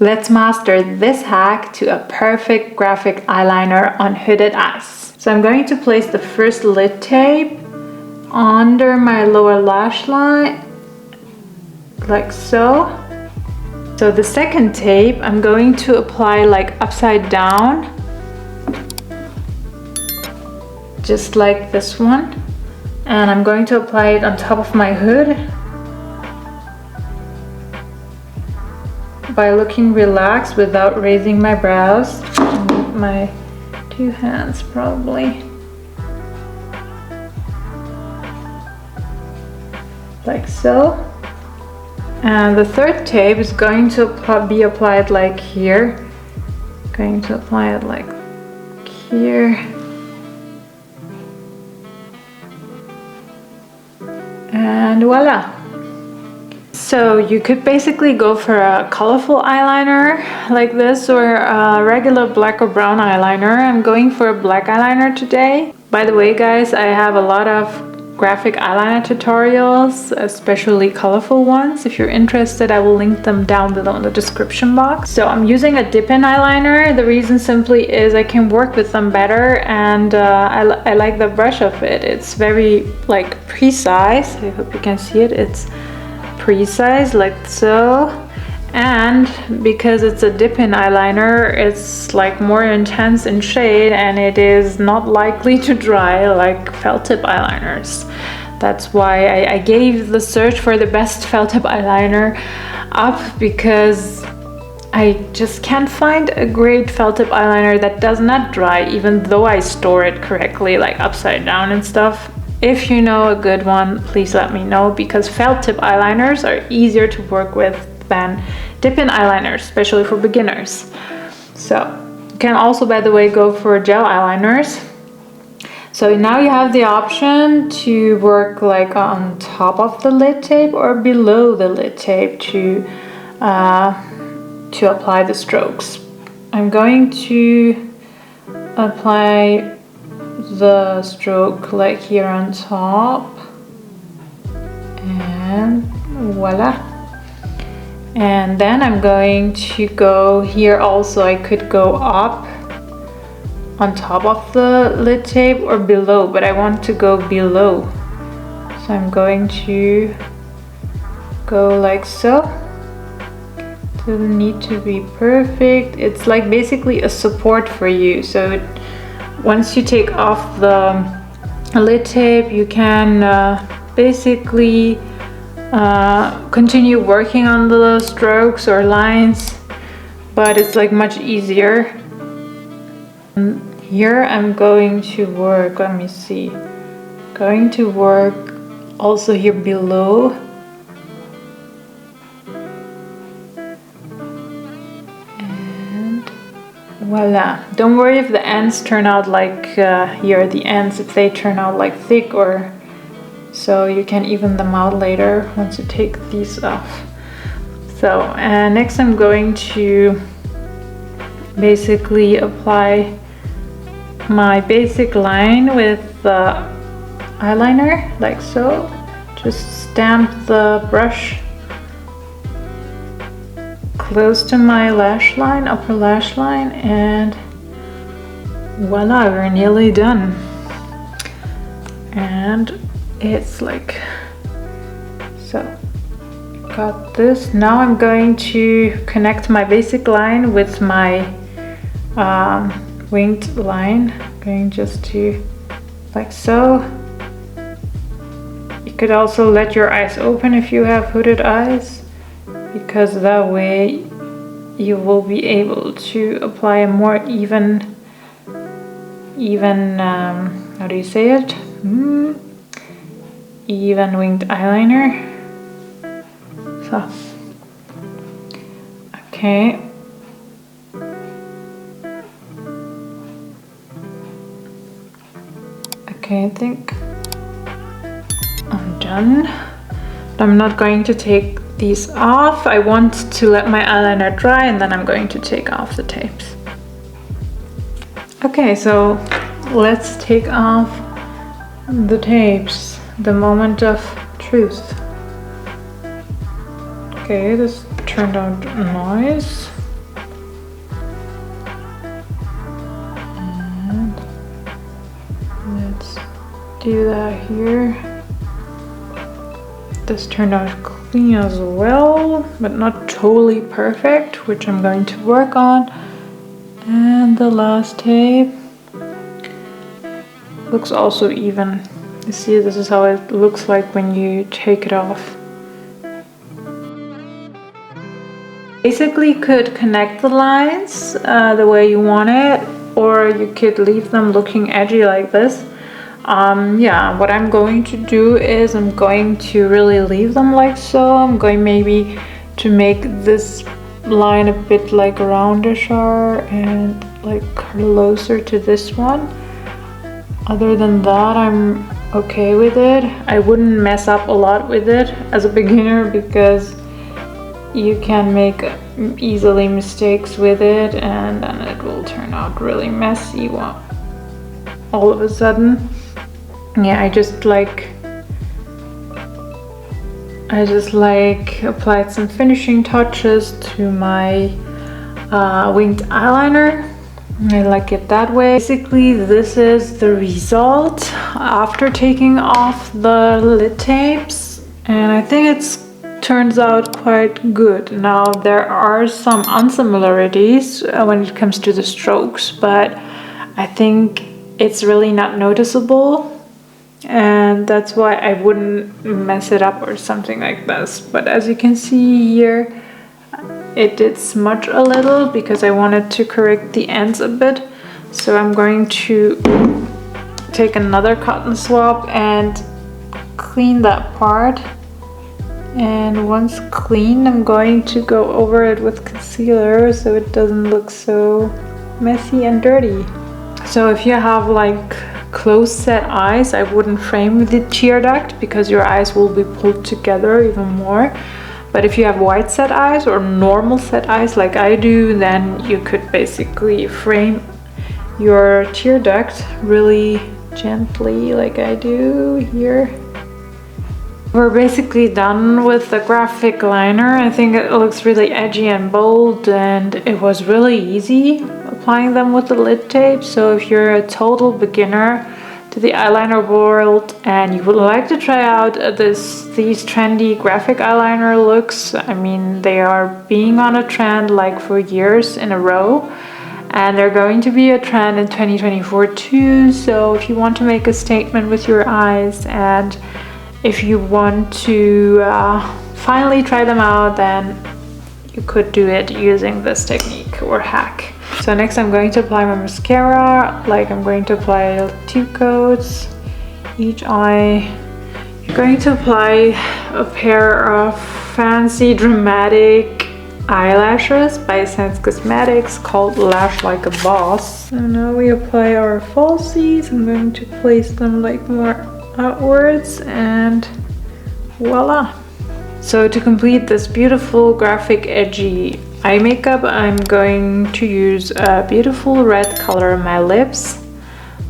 Let's master this hack to a perfect graphic eyeliner on hooded eyes. So I'm going to place the first lid tape under my lower lash line, like so. So the second tape I'm going to apply like upside down, just like this one. And I'm going to apply it on top of my hood by looking relaxed without raising my brows. I need my two hands probably. Like so. And the third tape is going to be applied like here. Going to apply it like here. And voila! So you could basically go for a colorful eyeliner like this or a regular black or brown eyeliner. I'm going for a black eyeliner today. By the way guys, I have a lot of graphic eyeliner tutorials, especially colorful ones. If you're interested, I will link them down below in the description box. So I'm using a dip-in eyeliner. The reason simply is I can work with them better, and I like the brush of it. It's very like precise. I hope you can see it. It's precise like so. And because it's a dip-in eyeliner, it's like more intense in shade and it is not likely to dry like felt tip eyeliners. That's why I gave the search for the best felt tip eyeliner up, because I just can't find a great felt tip eyeliner that does not dry, even though I store it correctly, like upside down and stuff. If you know a good one, please let me know, because felt tip eyeliners are easier to work with than dip-in eyeliners, especially for beginners. So you can also, by the way, go for gel eyeliners. So now you have the option to work like on top of the lid tape or below the lid tape to apply the strokes. I'm going to apply the stroke like here on top, and voila. And then I'm going to go here also. I could go up on top of the lid tape or below, but I want to go below. So I'm going to go like so. Doesn't need to be perfect. It's like basically a support for you. So once you take off the lid tape, you can basically continue working on the strokes or lines, but it's like much easier. And here I'm going to work, let me see, going to work also here below. And voila. Don't worry if the ends turn out like here, the ends, if they turn out like thick, or so you can even them out later once you take these off. So next I'm going to basically apply my basic line with the eyeliner like so. Just stamp the brush close to my lash line, upper lash line, and voila, we're nearly done. And it's like so. Got this. Now I'm going to connect my basic line with my winged line. I'm going just to like so. You could also let your eyes open if you have hooded eyes, because that way you will be able to apply a more even how do you say it? Even winged eyeliner. So okay, I think I'm done. But I'm not going to take these off. I want to let my eyeliner dry, and then I'm going to take off the tapes. Okay, so let's take off the tapes. The moment of truth. Okay, this turned out nice. do that here. This turned out clean as well, but not totally perfect, which I'm going to work on. And the last tape looks also even. You see, this is how it looks like when you take it off. Basically could connect the lines the way you want it, or you could leave them looking edgy like this. Yeah, what I'm going to do is I'm going to really leave them like so. I'm going maybe to make this line a bit like roundish and like closer to this one. Other than that, I'm okay with it. I wouldn't mess up a lot with it as a beginner because you can make easily mistakes with it and then it will turn out really messy all of a sudden. Yeah, I just applied some finishing touches to my winged eyeliner. I like it that way. Basically, this is the result after taking off the lid tapes, and I think it turns out quite good. Now, there are some unsimilarities when it comes to the strokes, but I think it's really not noticeable, and that's why I wouldn't mess it up or something like this. But as you can see here, it did smudge a little because I wanted to correct the ends a bit. So I'm going to take another cotton swab and clean that part. And once clean, I'm going to go over it with concealer so it doesn't look so messy and dirty. So if you have like close set eyes, I wouldn't frame with the tear duct because your eyes will be pulled together even more. But if you have wide set eyes or normal set eyes like I do, then you could basically frame your tear duct really gently like I do here. We're basically done with the graphic liner. I think it looks really edgy and bold, and it was really easy applying them with the lid tape. So if you're a total beginner to the eyeliner world and you would like to try out these trendy graphic eyeliner looks, I mean, they are being on a trend like for years in a row, and they're going to be a trend in 2024 too. So if you want to make a statement with your eyes and if you want to finally try them out, then you could do it using this technique or hack. So next I'm going to apply my mascara. I'm going to apply 2 coats each eye. You're going to apply a pair of fancy dramatic eyelashes by Sense Cosmetics called Lash Like a Boss. So now we apply our falsies. I'm going to place them like more outwards and voila. So to complete this beautiful graphic edgy eye makeup, I'm going to use a beautiful red color on my lips,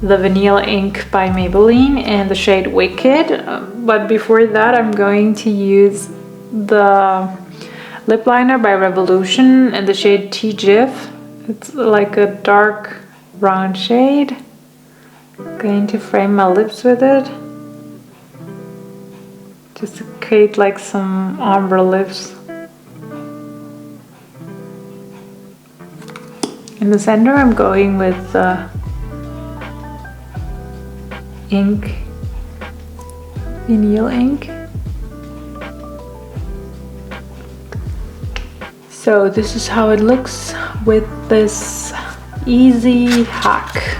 the Vanilla Ink by Maybelline in the shade Wicked. But before that, I'm going to use the lip liner by Revolution in the shade T-Jiff. It's like a dark brown shade. I'm going to frame my lips with it, just to create like some ombre lips. In the center, I'm going with ink, vinyl ink. So this is how it looks with this easy hack.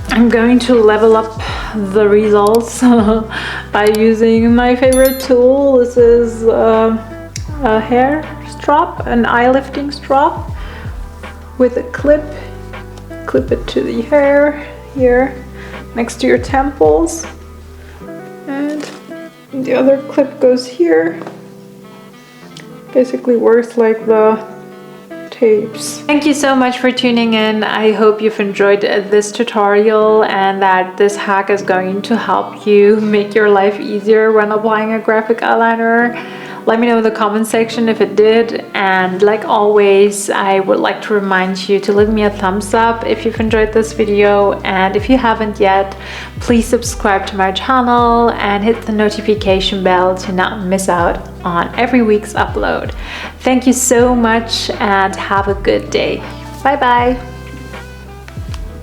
I'm going to level up the results by using my favorite tool. This is a hair strap, an eye lifting strap with a clip. Clip it to the hair here next to your temples, and the other clip goes here. Basically works like the tapes. Thank you so much for tuning in. I hope you've enjoyed this tutorial and that this hack is going to help you make your life easier when applying a graphic eyeliner. Let me know in the comment section if it did, and like always, I would like to remind you to leave me a thumbs up if you've enjoyed this video, and if you haven't yet, please subscribe to my channel and hit the notification bell to not miss out on every week's upload. Thank you so much and have a good day. Bye bye.